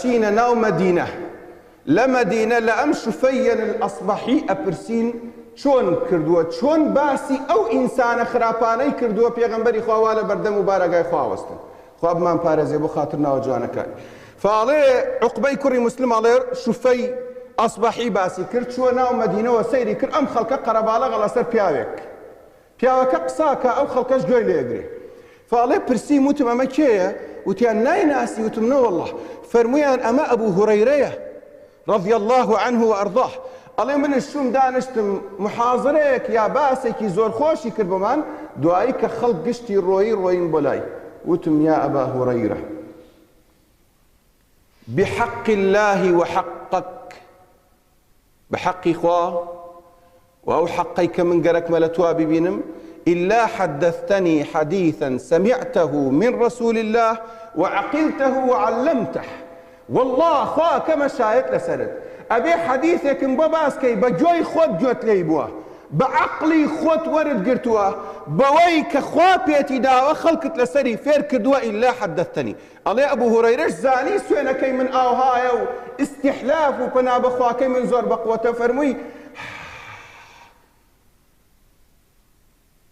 چینە ناو مەدینە لە مەدینە لە ئەم شوفەیەن الأصبحی ئەپرسین چۆن کردووە چۆن باسی ئەو ئینسانە خراپانەی کردووە پێغەمبەری خوا وا لە بەردەم و بارەگای خواوەستن خوا بمان پارێزێ بۆ خاتر ناوە جوانەکانی فاڵێ عوقبەی کوڕی مسلم ئەڵێ شوفەی ئەصبحی باسی کرد چووە ناو مەدینەوە سەیری کرد ئەم خەڵکە قەرەباڵەغە لەسەر پیاوەکە قساکە ئەو خەڵکەش گوێی لێگرێ فاڵێ پرسیم وتم ئەمە کێیە وتیان نایناسی وتم نەوەڵڵە فەرمویان ئەمە ئەبوو هورەیرەیە رضي الله عنه وأرضاه ئەڵێ منش چوم دانشتم محاضرەیەک یا باسێکی زۆر خۆشی کرد بۆمان دوایی کە خەڵک گشتی ڕۆین بۆ لای وتم يا أبا هريرة بحق الله وحقك بحقي خوا وأو حقيك من قرك ملتوا ببينم إلا حدثتني حديثا سمعته من رسول الله وعقلته وعلمته والله خوا كما شايت لسرد أبي حديثك بباسكي بجوي خود جوت لي بوا بعقلي خود ورد قرتوا بويك خوا بيتي داوا خلقت لسري فير كدوا إلا حدثتني الله أبو هريرة زاني سوينا كي من آوهايا استحلاف وبنا بخوا كي من زور بقوة فرمي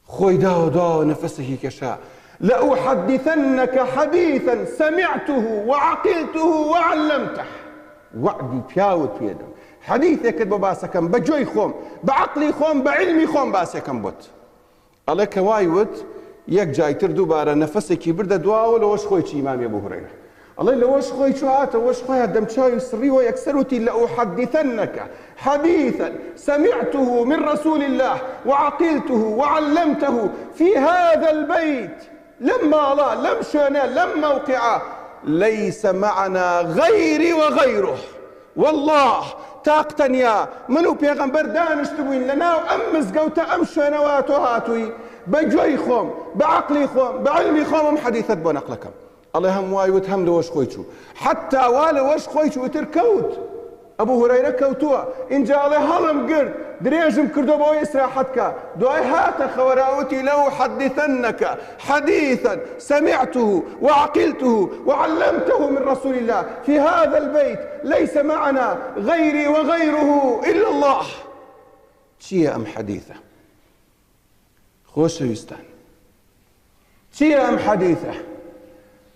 خوي داو نفسه كشاء لأحدثنك حديثا سمعته وعقلته وعلمته وعدي بياوت بيدم حديثك بباسكم بجوي خوم بعقلي خوم بعلمي خوم باسكم بوت الله كوايوت يك جاي تردو بارا نفسك برد دواو لوش خويتش إمام أبو هريرة الله لوش خويتش هاتا وش خويا دم شاي سري ويكسرتي لأحدثنك حديثا سمعته من رسول الله وعقلته وعلمته في هذا البيت لما الله لم شنا لم موقعه ليس معنا غيري وغيره والله تاقتنيا منو بيغمبر دانشتبوين لنا وأمس قوتا أمشنوات وهاتوي بجوي خوم بعقلي خوم بعلمي خوم حديثة بنقلكم الله هم وايوت هم لوش خويتشو حتى والا وش خويتشو تركوت أبو هريرة كوتوا إن جاء له هلم قرد دريجم كردو بو إسراحتك دعي هات خوراوتي لو حدثنك حديثا سمعته وعقلته وعلمته من رسول الله في هذا البيت ليس معنا غيري وغيره إلا الله شي أم حديثة خوش يستان شي أم حديثة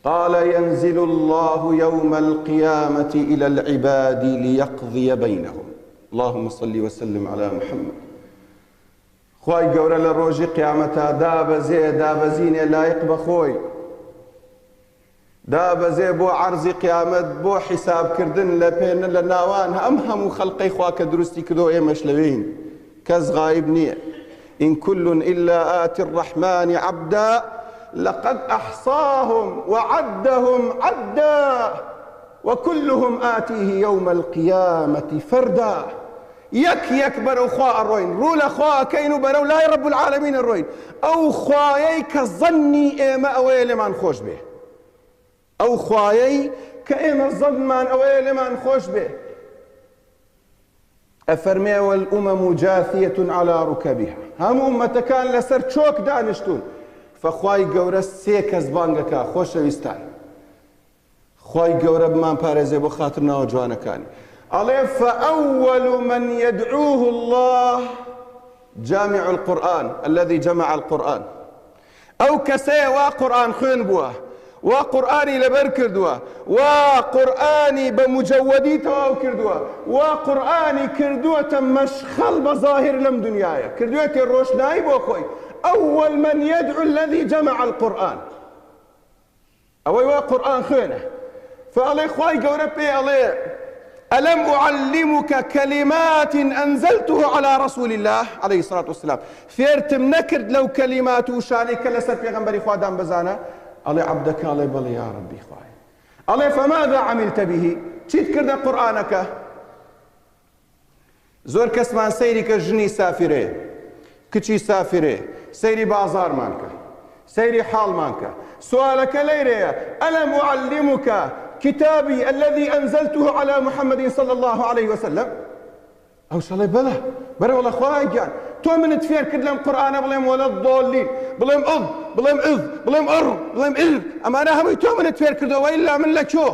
قال ينزل الله يوم القيامة إلى العباد ليقضي بينهم اللهم صل وسلم على محمد خواي قورا لروجي قيامتا داب زي داب زيني لايق بخوي داب زي بو عرضي قيامت بو حساب كردن لبين لناوان هم خلقي خواك درستي كدو ايمش لوين كز غايب نية إن كل إلا آتي الرحمن عبدا لقد أحصاهم وعدهم عدا وكلهم آتيه يوم القيامة فردا يك برو خواء الروين رولا خواء كينو برو لا رب العالمين الروين أو خوايي كظني إيما أويل من خوش به أو خوايي كإيما الظن من أويل من خوش به أفرمي والأمم جاثية على ركبها هم أمة كان لسر تشوك دانشتون فخواي قورة سيكز بانگكا خوش ويستان خواي قورة بمان بارزي بو خاطرنا وجوانا كاني عليه فأول من يدعوه الله جامع القرآن الذي جمع القرآن أو كسي وقرآن خين بوا وقرآني لبر كردوا وقرآني بمجودي تواو كردوا وقرآني كردوا مشخل بظاهر لم دنيايا كردوا الروش نايب وخوي أول من يدعو الذي جمع القرآن أوي قرآن خينه فالله خواي قوربي الله ألم أعلمك كلمات أنزلته على رسول الله عليه الصلاة والسلام فيرتم نكرد لو كلمات وشانك لسر في غنبري خوادان بزانا الله عبدك الله بلي يا ربي خواي الله فماذا عملت به چيت كرد قرآنك زور كسمان سيري كجني سافره كچي سافره سيري بازار مانك سيري حال مانك سؤالك ليريا ألم أعلمك كتابي الذي أنزلته على محمد صلى الله عليه وسلم أو شالله بلا والله خواهجان تو من تفير كدلم قرآن بلهم ولا الضالين بلهم بلهم أما أنا همي تو من تفير كدو وإلا من لك شو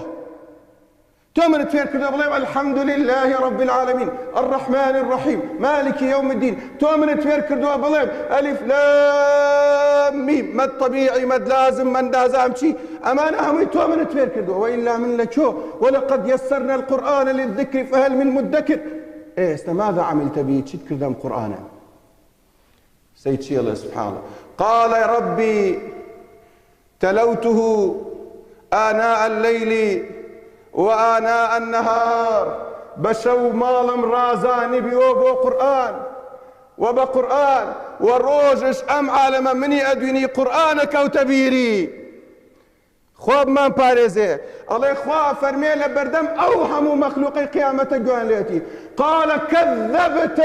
تو من توێر کردو بڵێ الحمد لله رب العالمين الرحمن الرحيم مالك يوم الدين تو من توێر کردووە بڵێم ألف لام ميم مد طبيعي مد لازم من دازام چی ئەمانە هەمووی تو من توێر کردووە وإلا من لەکۆ ولقد يسرنا القرآن للذكر فهل من مدكر ئێستا ماذا عملت به چیت کردم قورآنە سەی چی الله سبحانه قال ربي تلوته آناء الليل وآناء النهار بشو مالم رازاني بيوبو قرآن وبقرآن وروجش أم عالم مني أدوني قرآنك وتبيري خواب من بارزه الله خواب فرمي لبردم أوهم مخلوق قيامة جوان ليتي قال كذبت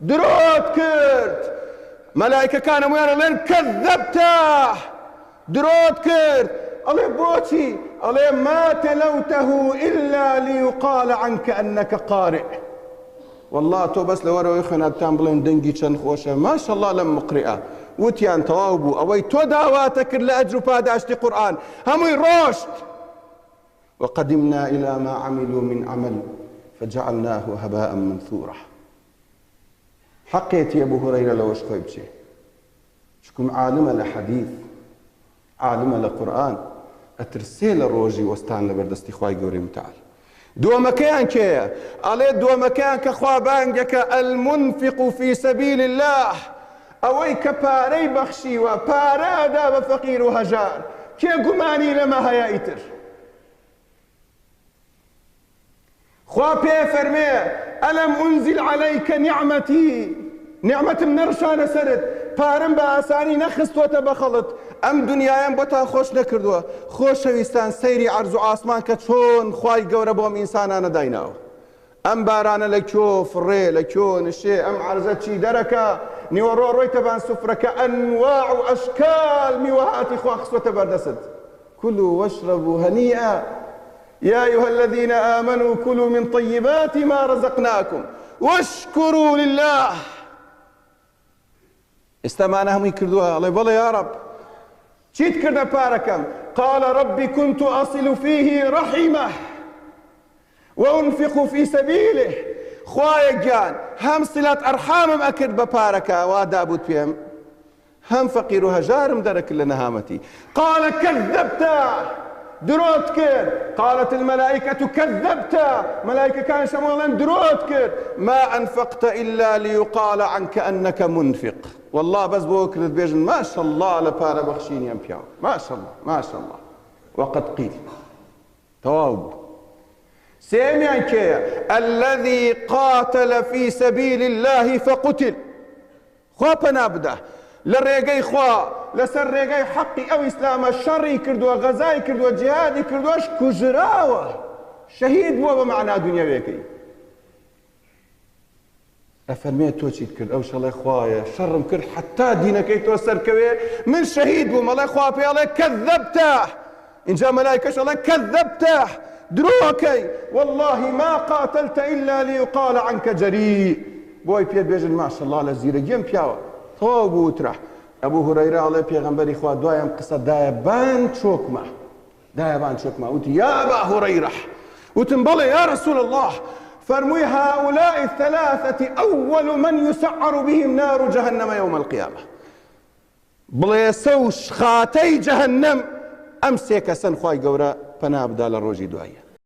دروت كرت ملائكة كانوا ويانا لين كذبته دروت كرت الله بوتي الله ما تلوته إلا ليقال عنك أنك قارئ والله تو بس لو ورا يخنا تامبلين دنجي چن خوشه ما شاء الله لم مقرئه وتيان توابو اوي تو داواتك لاجر باداشتي قرآن همي روشت وقدمنا إلى ما عملوا من عمل فجعلناه هباء منثورا حقيت يا أبو هريرة لو اشكوي بشي شكم عالم الحديث عالم القرآن اترسيل الروجي وستان لبردستي خواي قوري متعال دو مكان كي عليه دو مكان كخوا بانجك المنفق في سبيل الله اوي كباري بخشي وبارا داب فقير وهجار كي قماني لما هيا ايتر خوا بي فرمي ألم أنزل عليك نعمتي نعمة منرشان سرد پارم بە ئاسانی نەخستوەتە بەخەڵت ئەم دنیایان بۆتان خۆش نەکردووە خۆشەویستان سەیری عەرز و ئاسمان کە چۆن خوای گەورە بۆم ئینسانانە دایناوە ئەم بارانە لە کۆ فڕێ لە کۆ نشێ ئەم عەرزە چی دەرەکە نیوەڕۆ ڕۆیتەبان سوفرەکە ئەنواع و ئەشکال میوەهاتی خوا خستوەتە بەردەست كلوا واشربوا هنيئا يا أيها الذين آمنوا كلوا من طيبات ما رزقناكم واشكروا لله استمعنا هم يكردوها الله يبالي يا رب چیت کرده پارکم قال ربي كنت أصل فيه رحمه وأنفق في سبيله خوايا جان هم صلة أرحامم أكد بپاركا وادابوت بهم هم فقير وهجارم درك لنهامتي قال كذبت دروت كر قالت الملائكة كذبت ملائكة كان شمولا دروت كر ما أنفقت إلا ليقال عنك أنك منفق والله بس بوكرت بيجن ما شاء الله لبارا بخشيني أم بياو ما شاء الله ما شاء الله وقد قيل تواب سيميان كيا الذي قاتل في سبيل الله فقتل خوا نابده للريقي خوا لسر ريقي حقي أو إسلام الشري كردوا غزاي كردوا جهادي كردواش كجراوة شهيد بوا بمعنى دنيا بيكي أفرميت توشيد كرد أو شاء الله خوايا شرم كرد حتى دينك يتوسر كوي من شهيد بوا ملاي خوا في الله كذبته إن جاء ملائكة الله كذبته دروكي والله ما قاتلت إلا ليقال عنك جريء بوي بيد بيجن ما شاء الله لزيرة جيم بياوة تو بوترح أبو هريرة عليه بيغمبري خوا دوايم قصة دايبان شوكما وتي يا أبا هريرة وتنبلي يا رسول الله فرمي هؤلاء الثلاثة أول من يسعر بهم نار جهنم يوم القيامة بليسوش خاتي جهنم أمسيك سن خواي قورا فنابدا للروجي دوايا